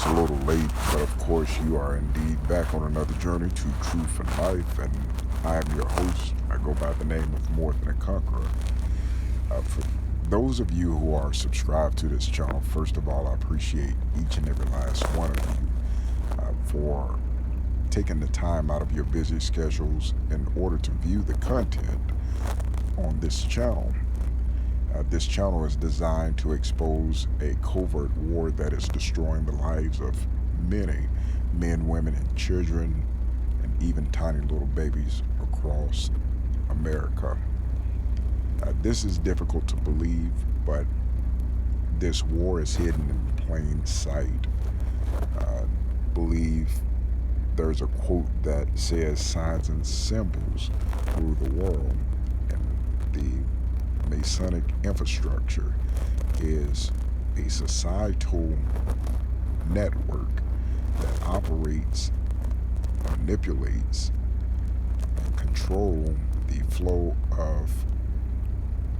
a little late, but of course you are indeed back on another journey to truth and life, and I am your host. I go by the name of More Than a Conqueror. For those of you who are subscribed to this channel, first of all, I appreciate each and every last one of you for taking the time out of your busy schedules in order to view the content on this channel. This channel is designed to expose a covert war that is destroying the lives of many men, women, and children, and even tiny little babies across America. This is difficult to believe, but this war is hidden in plain sight. Believe there's a quote that says signs and symbols through the world, and the masonic infrastructure is a societal network that operates, manipulates, and control the flow of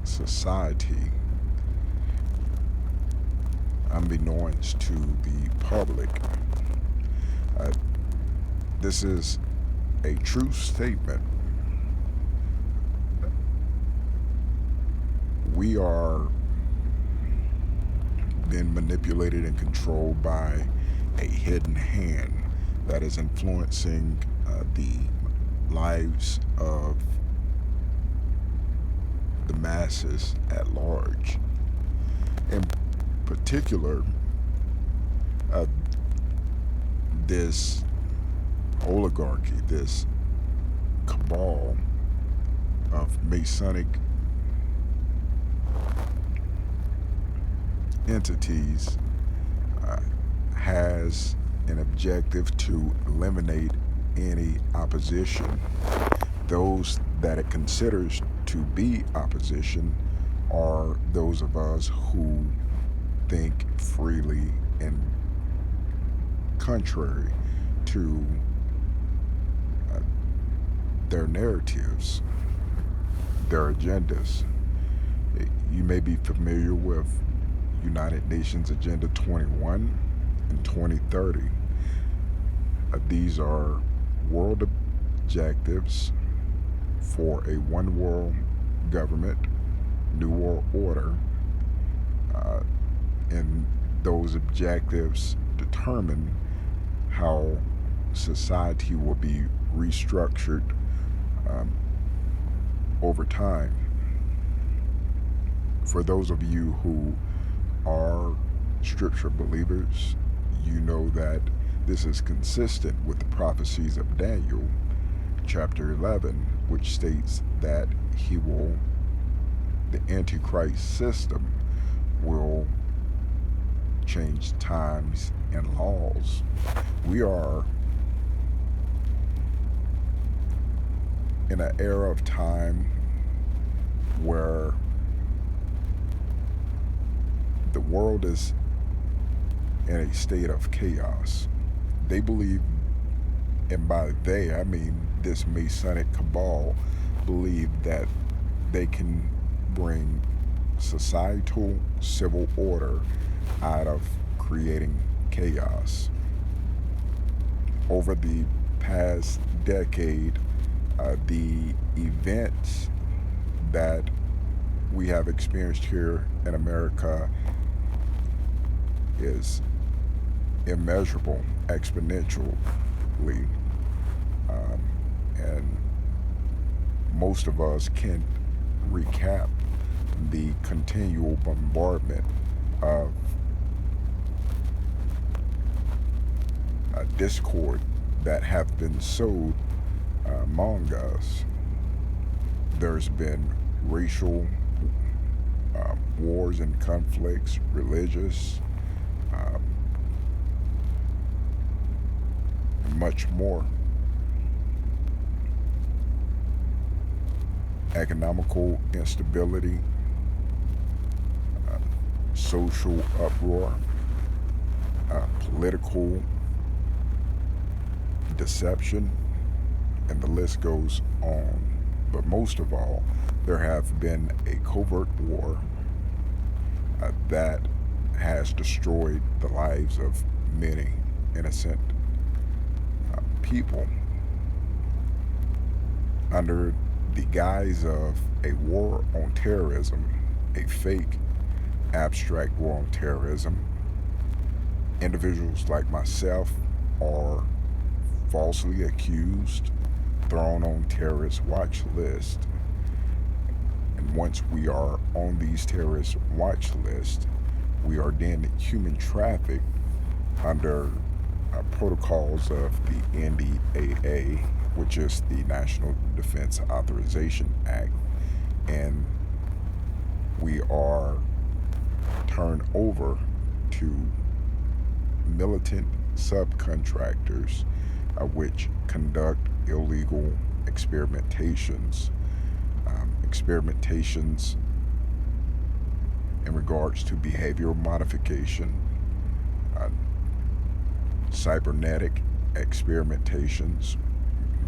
society unbeknownst to the public. This is a true statement. We are being manipulated and controlled by a hidden hand that is influencing the lives of the masses at large. In particular, this oligarchy, this cabal of Masonic entities has an objective to eliminate any opposition. Those that it considers to be opposition are those of us who think freely and contrary to their narratives, their agendas. You may be familiar with United Nations Agenda 21 and 2030. These are world objectives for a one world government, new world order, and those objectives determine how society will be restructured over time. For those of you who are scripture believers, you know that this is consistent with the prophecies of Daniel chapter 11, which states that the Antichrist system will change times and laws. We are in an era of time where the world is in a state of chaos. They believe, and by they I mean this Masonic cabal, believe that they can bring societal civil order out of creating chaos. Over the past decade, the events that we have experienced here in America is immeasurable, exponentially, and most of us can't recap the continual bombardment of discord that have been sowed among us. There's been racial wars and conflicts, religious, much more. Economical instability, social uproar, political deception, and the list goes on. But most of all, there have been a covert war that has destroyed the lives of many innocent people under the guise of a war on terrorism, a fake abstract war on terrorism. Individuals like myself are falsely accused, thrown on terrorist watch lists, and once we are on these terrorist watch lists, we are then human trafficked under protocols of the NDAA, which is the National Defense Authorization Act, and we are turned over to militant subcontractors which conduct illegal experimentations in regards to behavioral modification, cybernetic experimentations.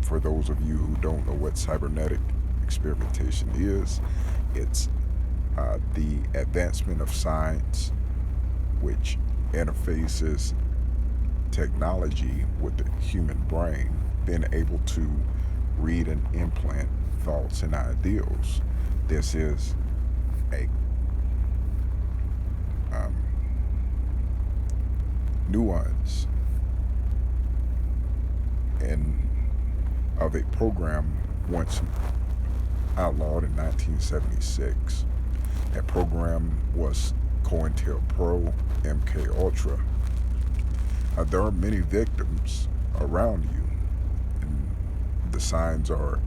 For those of you who don't know what cybernetic experimentation is, it's the advancement of science which interfaces technology with the human brain, being able to read and implant thoughts and ideals. This is a nuance of a program once outlawed in 1976. That program was COINTELPRO, MK Ultra. There are many victims around you, and the signs are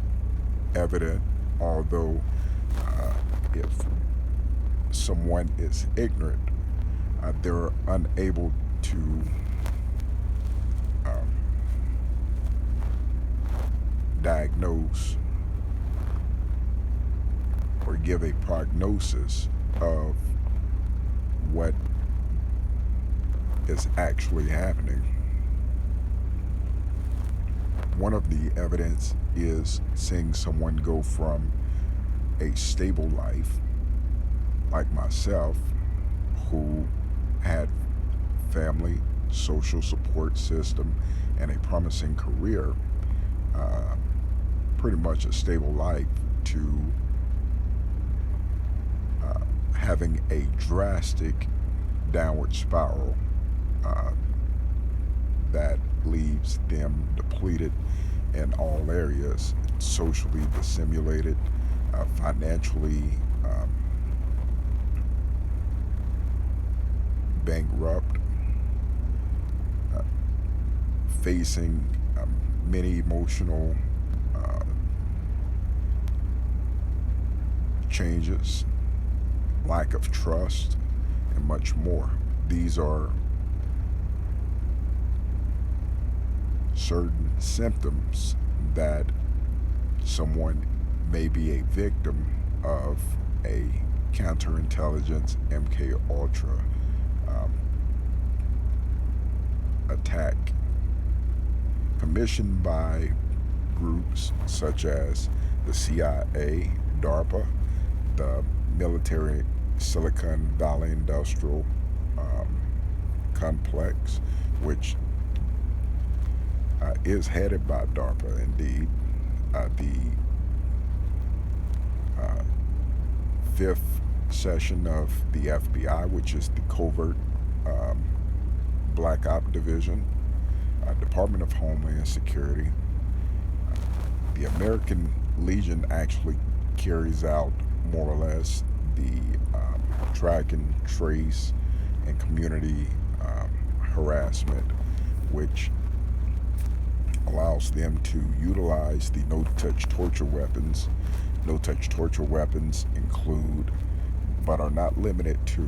evident, although if someone is ignorant, they're unable to diagnose or give a prognosis of what is actually happening. One of the evidence is seeing someone go from a stable life, like myself, who had family, social support system, and a promising career, pretty much a stable life, to having a drastic downward spiral that leaves them depleted in all areas, socially dissimulated, financially bankrupt, facing many emotional changes, lack of trust, and much more. These are certain symptoms that someone may be a victim of a counterintelligence MK Ultra attack commissioned by groups such as the CIA, DARPA, the military Silicon Valley Industrial Complex, which is headed by DARPA indeed. The fifth session of the FBI, which is the Covert Black Op Division, Department of Homeland Security. The American Legion actually carries out more or less the track and trace and community harassment, which allows them to utilize the no-touch torture weapons. No-touch torture weapons include, but are not limited to,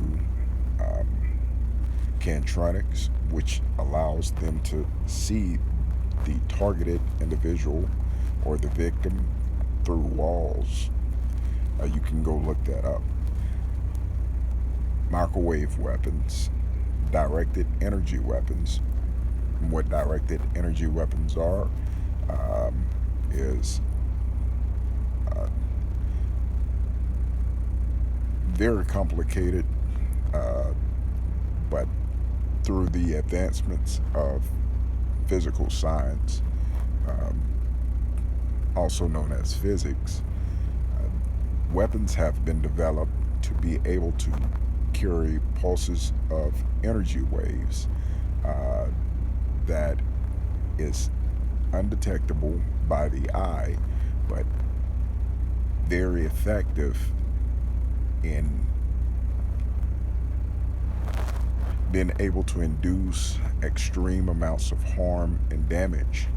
cantronics, which allows them to see the targeted individual or the victim through walls. You can go look that up. Microwave weapons, directed energy weapons. What directed energy weapons are is very complicated, but through the advancements of physical science, um, also known as physics, weapons have been developed to be able to carry pulses of energy waves that is undetectable by the eye, but very effective in being able to induce extreme amounts of harm and damage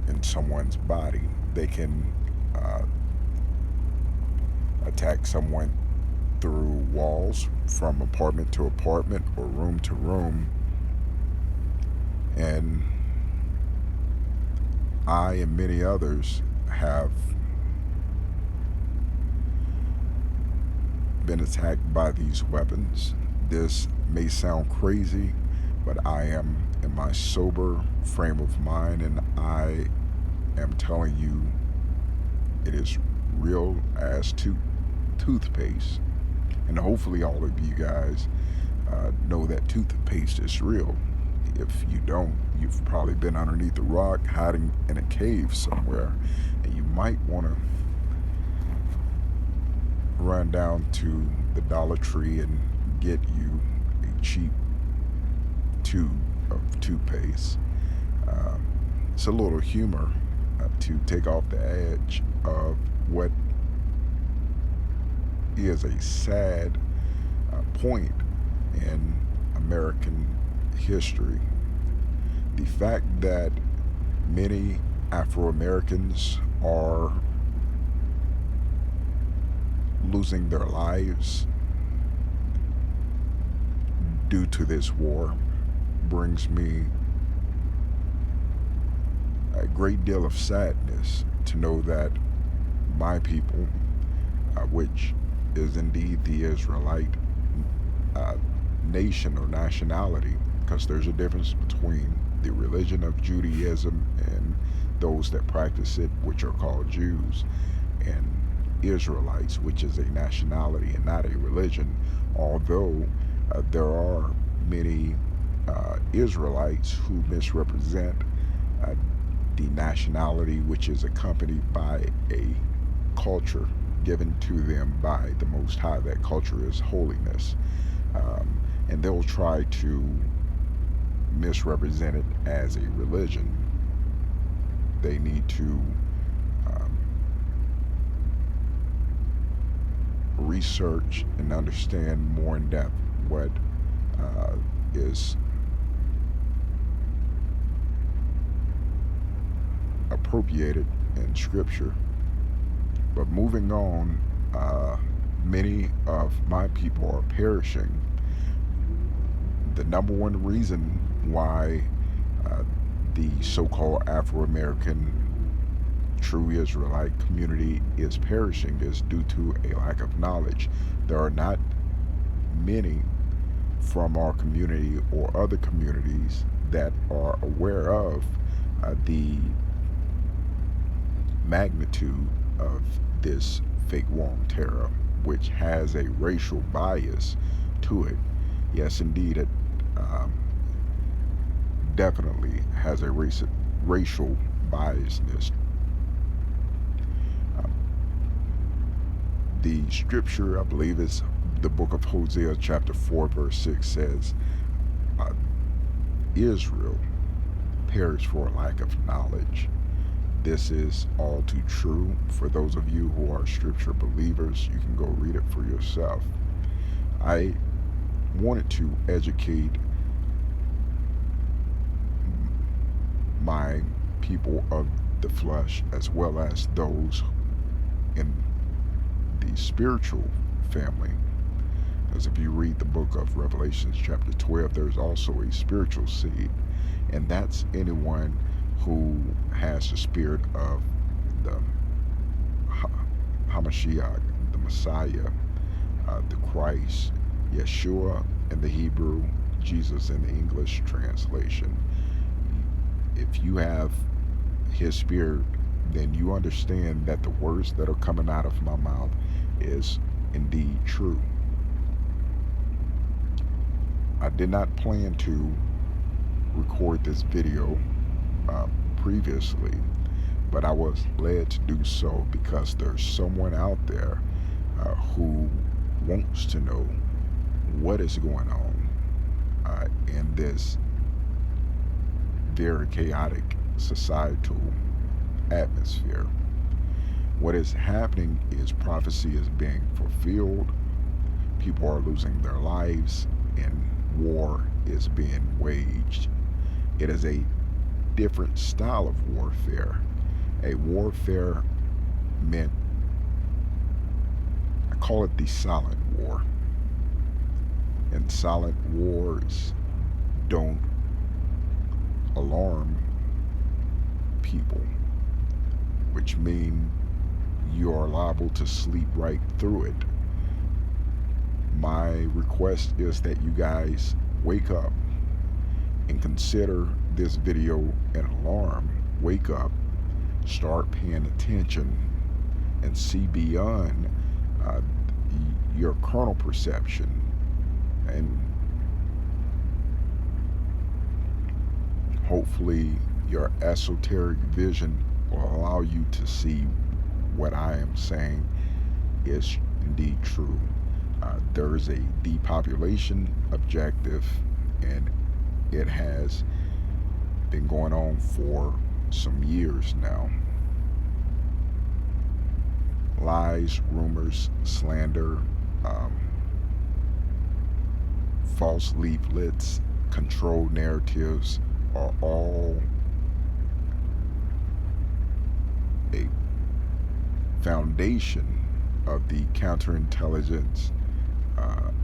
in someone's body. They can attack someone through walls, from apartment to apartment or room to room. And I and many others have been attacked by these weapons. This may sound crazy, but I am in my sober frame of mind, and I am telling you it is real as toothpaste. And hopefully all of you guys know that toothpaste is real. If you don't, you've probably been underneath a rock, hiding in a cave somewhere, and you might want to run down to the Dollar Tree and get you a cheap tube of toothpaste. It's a little humor to take off the edge of what is a sad point in American history. The fact that many Afro-Americans are losing their lives due to this war brings me a great deal of sadness to know that my people, which is indeed the Israelite nation or nationality, because there's a difference between the religion of Judaism and those that practice it, which are called Jews, and Israelites, which is a nationality and not a religion, although there are many Israelites who misrepresent the nationality, which is accompanied by a culture given to them by the Most High. That culture is holiness. And they'll try to misrepresent it as a religion. They need to research and understand more in depth what is appropriated in Scripture. But moving on, many of my people are perishing. The number one reason why the so-called Afro-American true Israelite community is perishing is due to a lack of knowledge. There are not many from our community or other communities that are aware of the magnitude of this fake war on terror, which has a racial bias to it. Yes, indeed, it definitely has a racial biasness. The scripture, I believe, is the book of Hosea, chapter 4, verse 6 says, Israel perished for a lack of knowledge. This is all too true. For those of you who are scripture believers, you can go read it for yourself. I wanted to educate my people of the flesh as well as those in the spiritual family. As if you read the book of Revelation chapter 12, there's also a spiritual seed, and that's anyone who has the spirit of the Hamashiach, the Messiah, the Christ, Yeshua in the Hebrew, Jesus in the English translation. If you have his spirit, then you understand that the words that are coming out of my mouth is indeed true. I did not plan to record this video previously, but I was led to do so because there's someone out there who wants to know what is going on in this very chaotic societal atmosphere. What is happening is prophecy is being fulfilled, people are losing their lives, and war is being waged. It is a different style of warfare. A warfare meant, I call it the silent war. And silent wars don't alarm people, which mean you are liable to sleep right through it. My request is that you guys wake up and consider this video an alarm. Wake up, start paying attention, and see beyond your carnal perception, and hopefully your esoteric vision will allow you to see what I am saying is indeed true. There is a depopulation objective, and it has been going on for some years now. Lies, rumors, slander, false leaflets, controlled narratives are all a foundation of the counterintelligence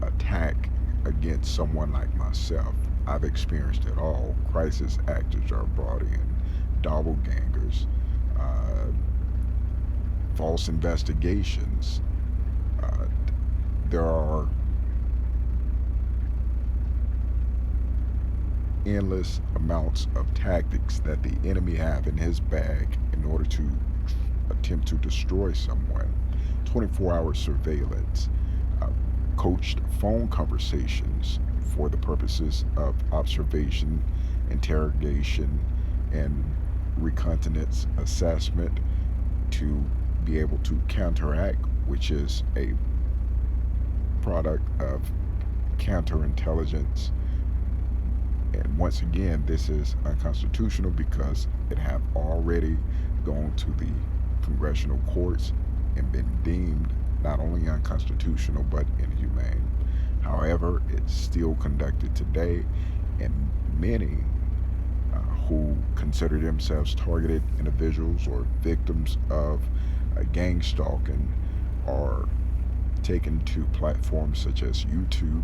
attack against someone like myself. I've experienced it all. Crisis actors are brought in, doppelgangers, false investigations. There are endless amounts of tactics that the enemy have in his bag in order to attempt to destroy someone. 24-hour surveillance, coached phone conversations for the purposes of observation, interrogation, and reconnaissance assessment to be able to counteract, which is a product of counterintelligence. And once again, this is unconstitutional because it have already gone to the congressional courts and been deemed not only unconstitutional but inhumane. However, it's still conducted today, and many who consider themselves targeted individuals or victims of gangstalking are taken to platforms such as YouTube,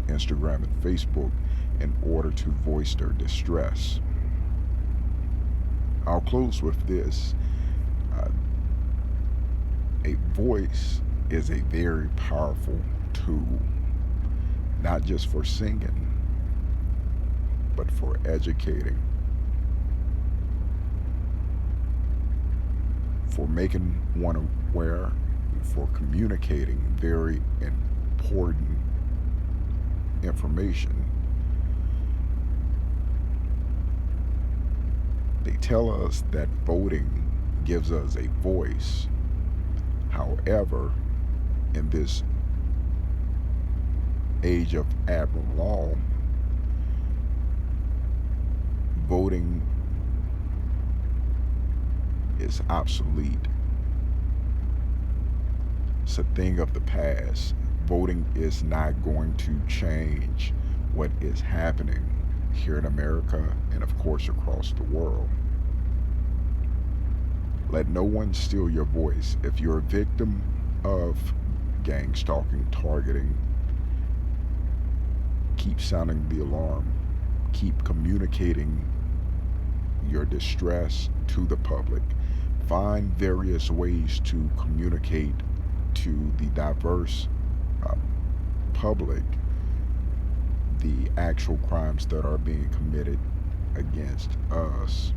Instagram, and Facebook in order to voice their distress. I'll close with this. A voice is a very powerful tool, not just for singing, but for educating, for making one aware, for communicating very important information. They tell us that voting gives us a voice. However, in this age of admiral law, voting is obsolete. It's a thing of the past. Voting is not going to change what is happening here in America and of course across the world. Let no one steal your voice. If you're a victim of gang stalking, targeting, keep sounding the alarm. Keep communicating your distress to the public. Find various ways to communicate to the diverse public the actual crimes that are being committed against us.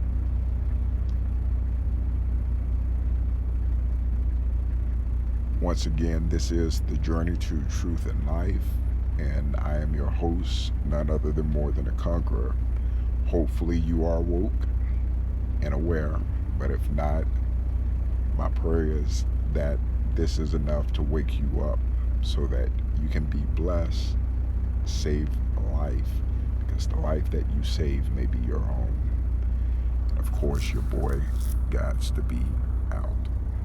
Once again, this is the journey to truth and life. and I am your host, none other than More Than a Conqueror. Hopefully you are woke and aware, but if not, my prayer is that this is enough to wake you up so that you can be blessed, save a life, because the life that you save may be your own. And of course, your boy gots to be out.